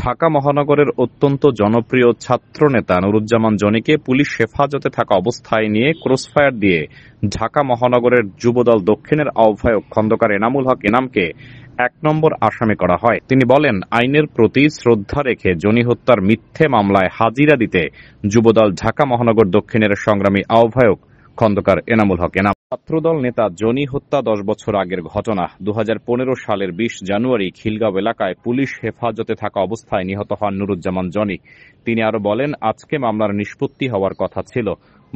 ঢাকা মহানগরের অত্যন্ত জনপ্রিয় ছাত্রনেতা নুরুজ্জামান জনিকে পুলিশ হেফাজতে থাকা অবস্থায় নিয়ে ক্রসফায়ার দিয়ে ঢাকা মহানগরের যুবদল দক্ষিণের আহ্বায়ক খন্দকার এনামুল হক এনামকে ১ নম্বর আসামি করা হয়। তিনি বলেন, আইনের প্রতি শ্রদ্ধা রেখে জনি হত্যার মিথ্যে মামলায় হাজিরা দিতে যুবদল ঢাকা মহানগর দক্ষিণের সংগ্রামী আহ্বায়ক খন্দকার এনামুল হক এনাম। ছাত্রদল নেতা জনি হত্যা ১০ বছর আগের ঘটনা। ২০১৫ সালের ২০ জানুয়ারি খিলগাঁও এলাকায় পুলিশ হেফাজতে থাকা অবস্থায় নিহত হন নুরুজ্জামান জনি। তিনি আরো বলেন, আজকে মামলার নিষ্পত্তি হওয়ার কথা ছিল।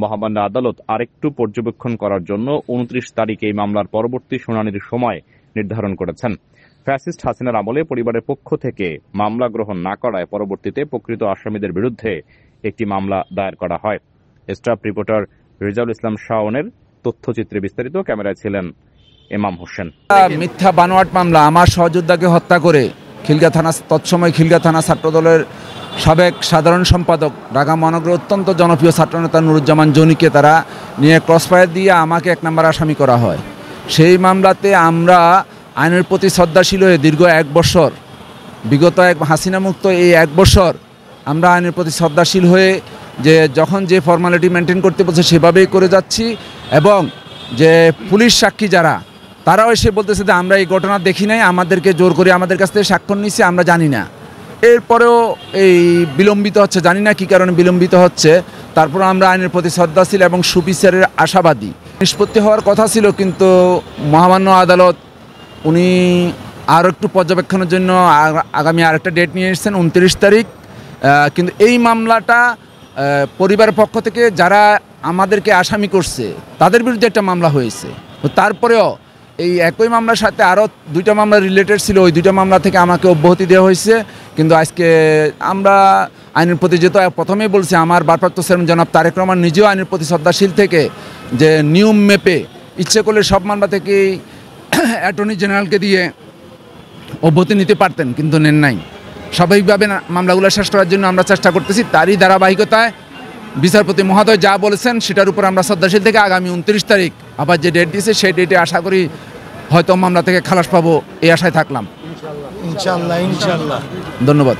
মহামান্য আদালত আরেকটু পর্যবেক্ষণ করার জন্য ২৯ তারিখে এই মামলার পরবর্তী শুনানির সময় নির্ধারণ করেছেন। ফ্যাসিস্ট হাসিনার আমলে পরিবারের পক্ষ থেকে মামলা গ্রহণ না করায় পরবর্তীতে প্রকৃত আসামিদের বিরুদ্ধে একটি মামলা দায়ের করা হয়। স্টাফ রিপোর্টার রেজাউল ইসলাম শাওনের তথ্যচিত্রে বিস্তারিত। ক্যামেরায় ছিলেন ইমাম হোসেন। মিথ্যা বানোয়াট মামলা, আমার সহযোদ্ধাকে হত্যা করে তৎসময় খিলগাঁও থানা ছাত্রদলের সাবেক সাধারণ সম্পাদক, ঢাকা মহানগরের অত্যন্ত জনপ্রিয় ছাত্রনেতা নুরুজ্জামান জনিকে তারা নিয়ে ক্রসফায়ার দিয়ে আমাকে ১ নম্বর আসামি করা হয়। সেই মামলাতে আমরা আইনের প্রতি শ্রদ্ধাশীল হয়ে দীর্ঘ ১ বছর, বিগত হাসিনা মুক্ত এই ১ বছর আমরা আইনের প্রতি শ্রদ্ধাশীল হয়ে যে যখন যে ফর্মালিটি মেনটেন করতে বলছে সেভাবেই করে যাচ্ছি। এবং যে পুলিশ সাক্ষী যারা, তারাও এসে বলতেছে যে আমরা এই ঘটনা দেখি নাই, আমাদেরকে জোর করে আমাদের কাছ থেকে স্বাক্ষর নিচ্ছে, আমরা জানি না। এরপরেও এই বিলম্বিত হচ্ছে, জানি না কী কারণে বিলম্বিত হচ্ছে। তারপর আমরা আইনের প্রতি শ্রদ্ধাশীল এবং সুবিচারের আশাবাদী। নিষ্পত্তি হওয়ার কথা ছিল, কিন্তু মহামান্য আদালত উনি আরও একটু পর্যবেক্ষণের জন্য আগামী আরেকটা ডেট নিয়ে এসেছেন, ২৯ তারিখ। কিন্তু এই মামলাটা পরিবারের পক্ষ থেকে যারা আমাদেরকে আসামি করছে তাদের বিরুদ্ধে একটা মামলা হয়েছে। তারপরেও এই একই মামলার সাথে আরও ২টা মামলা রিলেটেড ছিল, ওই ২টা মামলা থেকে আমাকে অব্যাহতি দেওয়া হয়েছে। কিন্তু আজকে আমরা আইনের প্রতি, যেহেতু প্রথমেই বলছি, আমার ভারপ্রাপ্ত চেয়ারম্যান জনাব তারেক রহমান নিজেও আইনের প্রতি শ্রদ্ধাশীল থেকে যে নিয়ম মেপে ইচ্ছে করলে সব মামলা থেকেই অ্যাটর্নি জেনারেলকে দিয়ে অব্যাহতি নিতে পারতেন, কিন্তু নেন নাই। স্বাভাবিকভাবে মামলাগুলো শেষ করার জন্য আমরা চেষ্টা করতেছি। তারই ধারাবাহিকতায় বিচারপতি মহোদয় যা বলেছেন সেটার উপর আমরা শ্রদ্ধাশীল থেকে আগামী ২৯ তারিখ আবার যে ডেট দিয়েছে সেই ডেটে আশা করি হয়তো মামলা থেকে খালাস পাবো, এই আশায় থাকলাম। ইনশাআল্লাহ। ধন্যবাদ।